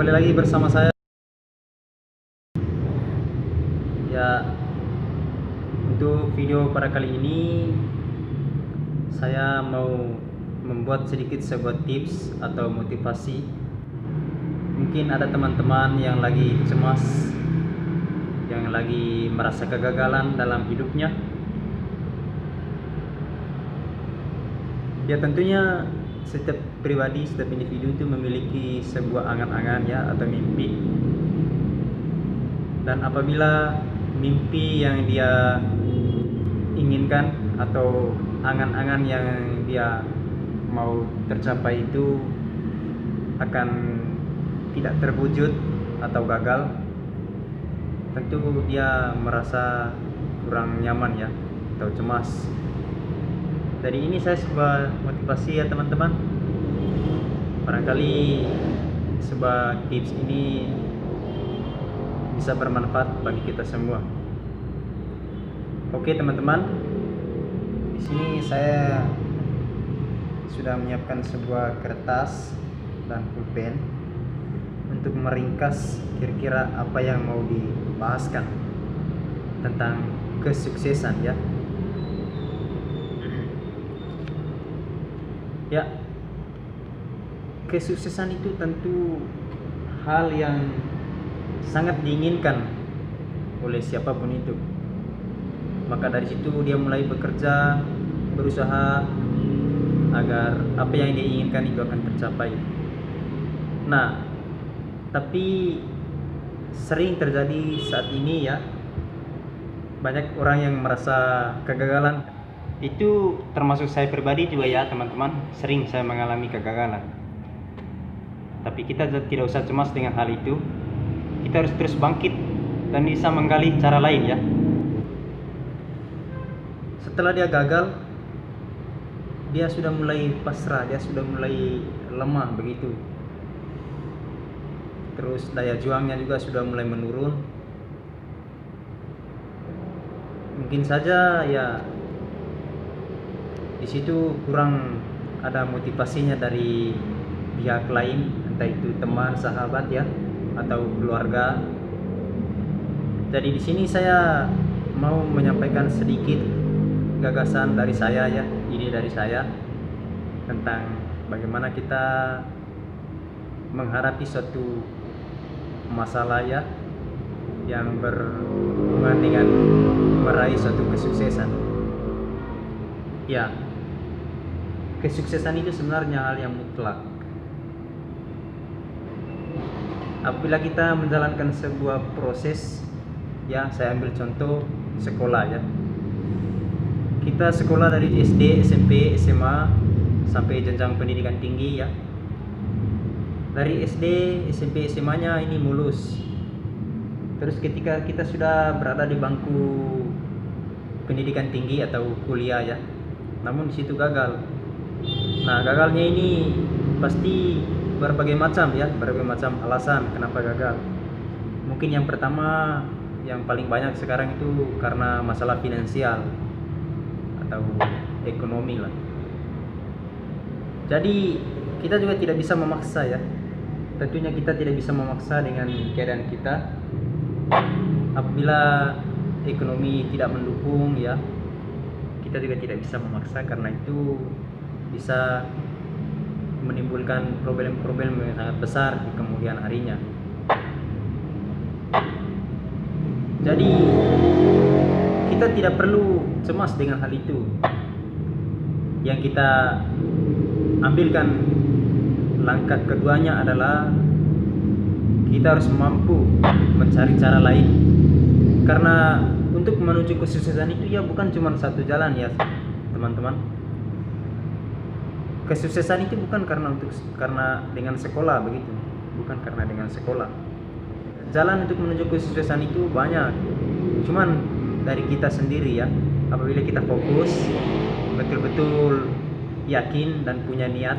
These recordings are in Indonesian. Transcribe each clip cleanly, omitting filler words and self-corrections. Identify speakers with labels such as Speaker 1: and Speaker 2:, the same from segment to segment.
Speaker 1: kembali lagi bersama saya. Ya, untuk video pada kali ini saya mau membuat sedikit sebuah tips atau motivasi. Mungkin ada teman-teman yang lagi cemas, yang lagi merasa kegagalan dalam hidupnya. Ya, tentunya setiap pribadi, setiap individu itu memiliki sebuah angan-angan ya, atau mimpi. Dan apabila mimpi yang dia inginkan atau angan-angan yang dia mau tercapai itu akan tidak terwujud atau gagal, tentu dia merasa kurang nyaman ya, atau cemas. Jadi ini saya sebuah motivasi ya teman-teman. Barangkali sebuah tips ini bisa bermanfaat bagi kita semua. Oke teman-teman, di sini saya sudah menyiapkan sebuah kertas dan pulpen untuk meringkas kira-kira apa yang mau dibahaskan tentang kesuksesan ya. Ya, kesuksesan itu tentu hal yang sangat diinginkan oleh siapapun itu. Maka dari situ dia mulai bekerja, berusaha agar apa yang dia inginkan itu akan tercapai. Nah, tapi sering terjadi saat ini ya, banyak orang yang merasa kegagalan. Itu termasuk saya pribadi juga ya teman-teman, sering saya mengalami kegagalan. Tapi kita tidak usah cemas dengan hal itu. Kita harus terus bangkit dan bisa menggali cara lain ya. Setelah dia gagal, dia sudah mulai pasrah, dia sudah mulai lemah begitu. Terus daya juangnya juga sudah mulai menurun. Mungkin saja ya di situ kurang ada motivasinya dari pihak lain, entah itu teman, sahabat ya, atau keluarga. Jadi di sini saya mau menyampaikan sedikit gagasan dari saya ya, ide dari saya tentang bagaimana kita menghadapi suatu masalah ya yang berhubungan dengan meraih suatu kesuksesan. Ya, kesuksesan itu sebenarnya hal yang mutlak. Apabila kita menjalankan sebuah proses ya, saya ambil contoh sekolah ya. Kita sekolah dari SD, SMP, SMA sampai jenjang pendidikan tinggi ya. Dari SD, SMP, SMA-nya ini mulus. Terus ketika kita sudah berada di bangku pendidikan tinggi atau kuliah ya, namun di situ gagal. Nah, gagalnya ini pasti berbagai macam ya, berbagai macam alasan kenapa gagal. Mungkin yang pertama, yang paling banyak sekarang itu karena masalah finansial atau ekonomi lah. Jadi kita juga tidak bisa memaksa ya. Tentunya kita tidak bisa memaksa dengan keadaan kita. Apabila ekonomi tidak mendukung ya, kita juga tidak bisa memaksa, karena itu bisa menimbulkan problem-problem yang sangat besar di kemudian harinya. Jadi kita tidak perlu cemas dengan hal itu. Yang kita ambilkan langkah keduanya adalah kita harus mampu mencari cara lain. Karena untuk menuju kesuksesan itu ya bukan cuma satu jalan ya teman-teman. Kesuksesan itu bukan karena dengan sekolah begitu, bukan karena dengan sekolah. Jalan untuk menuju kesuksesan itu banyak, cuman dari kita sendiri ya. Apabila kita fokus, betul-betul yakin dan punya niat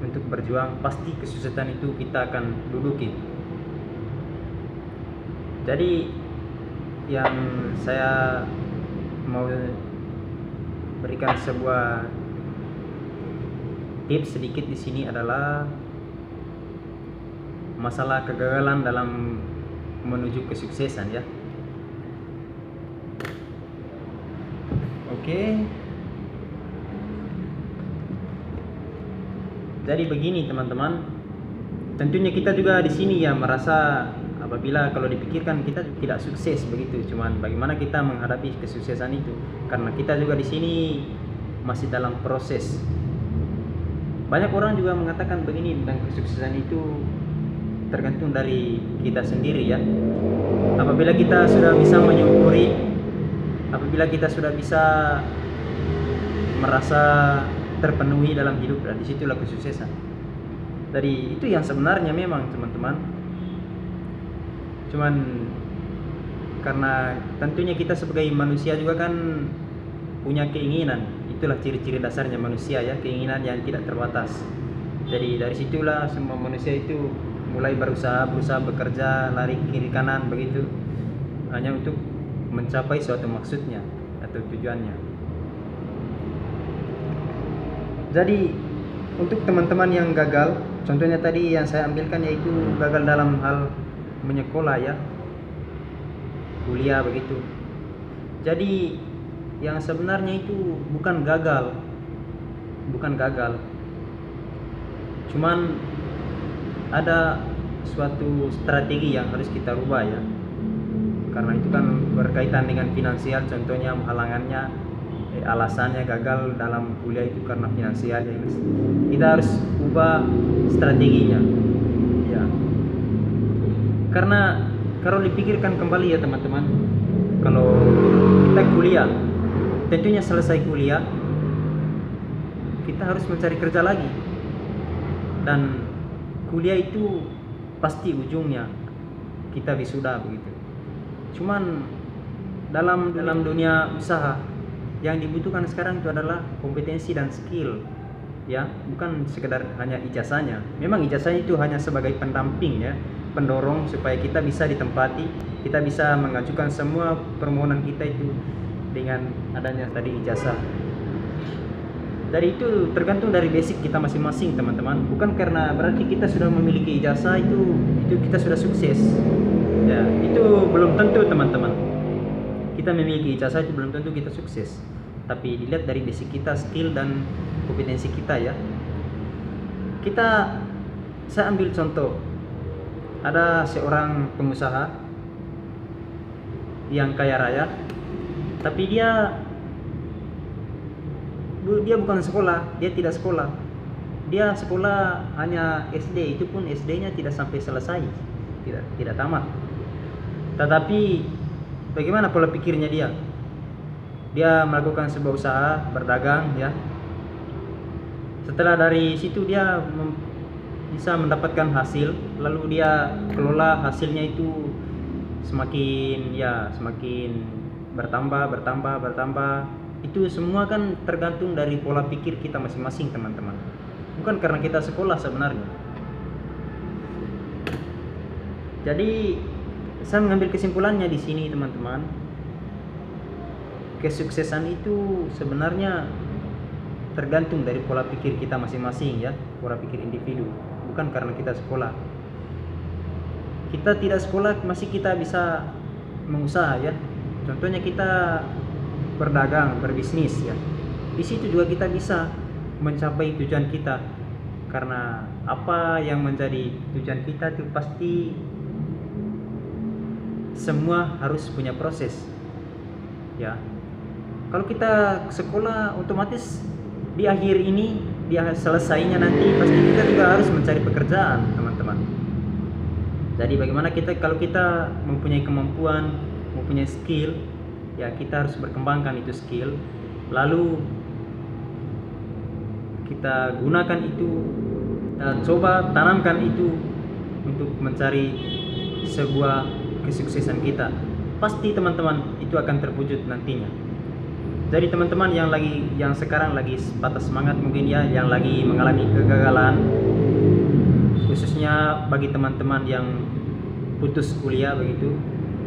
Speaker 1: untuk berjuang, pasti kesuksesan itu kita akan duduki. Jadi yang saya mau berikan sebuah tips sedikit di sini adalah masalah kegagalan dalam menuju kesuksesan ya. Oke. Jadi begini teman-teman, tentunya kita juga di sini ya merasa apabila kalau dipikirkan kita tidak sukses begitu. Cuman bagaimana kita menghadapi kesuksesan itu? Karena kita juga di sini masih dalam proses. Banyak orang juga mengatakan begini tentang kesuksesan itu tergantung dari kita sendiri ya. Apabila kita sudah bisa menyukuri, apabila kita sudah bisa merasa terpenuhi dalam hidup, dan disitulah kesuksesan. Jadi itu yang sebenarnya memang teman-teman. Cuman karena tentunya kita sebagai manusia juga kan punya keinginan. Itulah ciri-ciri dasarnya manusia ya, keinginan yang tidak terbatas. Jadi dari situlah semua manusia itu mulai berusaha bekerja, lari kiri kanan begitu, hanya untuk mencapai suatu maksudnya atau tujuannya. Jadi untuk teman-teman yang gagal, contohnya tadi yang saya ambilkan yaitu gagal dalam hal menyekolah ya, kuliah begitu. Jadi yang sebenarnya itu bukan gagal, cuman ada suatu strategi yang harus kita rubah ya, karena itu kan berkaitan dengan finansial. Contohnya halangannya, alasannya gagal dalam kuliah itu karena finansial ya. Kita harus ubah strateginya ya, karena kalau dipikirkan kembali ya teman-teman, kalau kita kuliah, tentunya selesai kuliah kita harus mencari kerja lagi, dan kuliah itu pasti ujungnya kita wisuda begitu. Cuman dalam dunia usaha yang dibutuhkan sekarang itu adalah kompetensi dan skill ya, bukan sekedar hanya ijazahnya. Memang ijazahnya itu hanya sebagai pendamping ya, pendorong supaya kita bisa ditempati, kita bisa mengajukan semua permohonan kita itu dengan adanya tadi ijazah. Jadi itu tergantung dari basic kita masing-masing teman-teman. Bukan karena berarti kita sudah memiliki ijazah itu kita sudah sukses ya, itu belum tentu teman-teman. Kita memiliki ijazah itu belum tentu kita sukses, tapi dilihat dari basic kita, skill dan kompetensi kita ya. Saya ambil contoh, ada seorang pengusaha yang kaya raya, tapi dia bukan sekolah, dia tidak sekolah. Dia sekolah hanya SD, itu pun SD-nya tidak sampai selesai, tidak tamat. Tetapi bagaimana pola pikirnya dia? Dia melakukan sebuah usaha, berdagang ya. Setelah dari situ dia bisa mendapatkan hasil, lalu dia kelola hasilnya itu semakin bertambah. Itu semua kan tergantung dari pola pikir kita masing-masing teman-teman, bukan karena kita sekolah sebenarnya. Jadi saya mengambil kesimpulannya di sini teman-teman, kesuksesan itu sebenarnya tergantung dari pola pikir kita masing-masing ya, pola pikir individu, bukan karena kita sekolah. Kita tidak sekolah masih kita bisa mengusaha ya. Contohnya kita berdagang, berbisnis ya. Di situ juga kita bisa mencapai tujuan kita. Karena apa yang menjadi tujuan kita itu pasti semua harus punya proses. Ya. Kalau kita sekolah otomatis di akhir ini, di selesainya nanti pasti kita juga harus mencari pekerjaan, teman-teman. Jadi bagaimana kalau kita mempunyai kemampuan, mempunyai skill, ya kita harus berkembangkan itu skill, lalu kita gunakan itu, coba tanamkan itu untuk mencari sebuah kesuksesan kita. Pasti teman-teman itu akan terwujud nantinya. Jadi teman-teman yang sekarang lagi patah semangat mungkin ya, yang lagi mengalami kegagalan, khususnya bagi teman-teman yang putus kuliah begitu.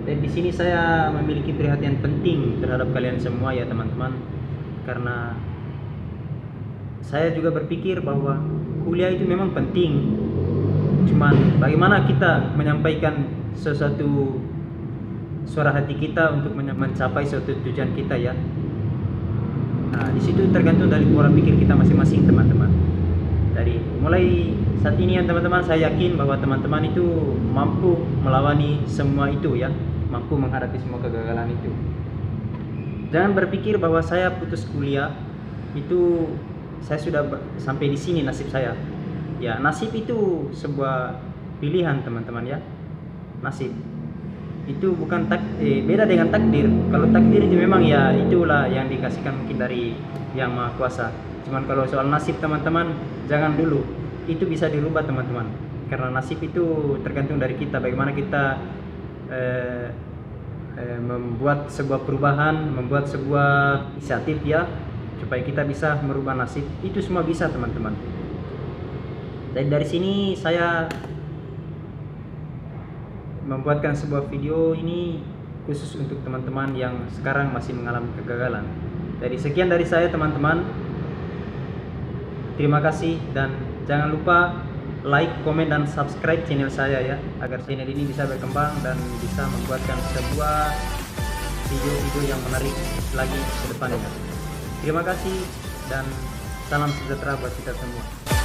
Speaker 1: Dan di sini saya memiliki perhatian penting terhadap kalian semua ya teman-teman, karena saya juga berpikir bahwa kuliah itu memang penting, cuman bagaimana kita menyampaikan sesuatu suara hati kita untuk mencapai suatu tujuan kita ya. Nah, di situ tergantung dari pola pikir kita masing-masing teman-teman. Dari mulai saat ini ya teman-teman, saya yakin bahwa teman-teman itu mampu melawani semua itu ya, mampu menghadapi semua kegagalan itu. Jangan berpikir bahwa saya putus kuliah itu saya sudah sampai di sini nasib saya. Ya, nasib itu sebuah pilihan teman-teman ya. Nasib itu bukan beda dengan takdir. Kalau takdir itu memang ya itulah yang dikasihkan mungkin dari Yang Maha Kuasa. Cuman kalau soal nasib teman-teman, jangan dulu. Itu bisa dirubah teman-teman. Karena nasib itu tergantung dari kita, bagaimana kita membuat sebuah perubahan, membuat sebuah inisiatif ya, supaya kita bisa merubah nasib. Itu semua bisa teman-teman. Dan dari sini saya membuatkan sebuah video ini khusus untuk teman-teman yang sekarang masih mengalami kegagalan. Jadi sekian dari saya teman-teman. Terima kasih dan jangan lupa like, komen, dan subscribe channel saya ya, agar channel ini bisa berkembang dan bisa membuatkan sebuah video-video yang menarik lagi ke depannya. Terima kasih dan salam sejahtera buat kita semua.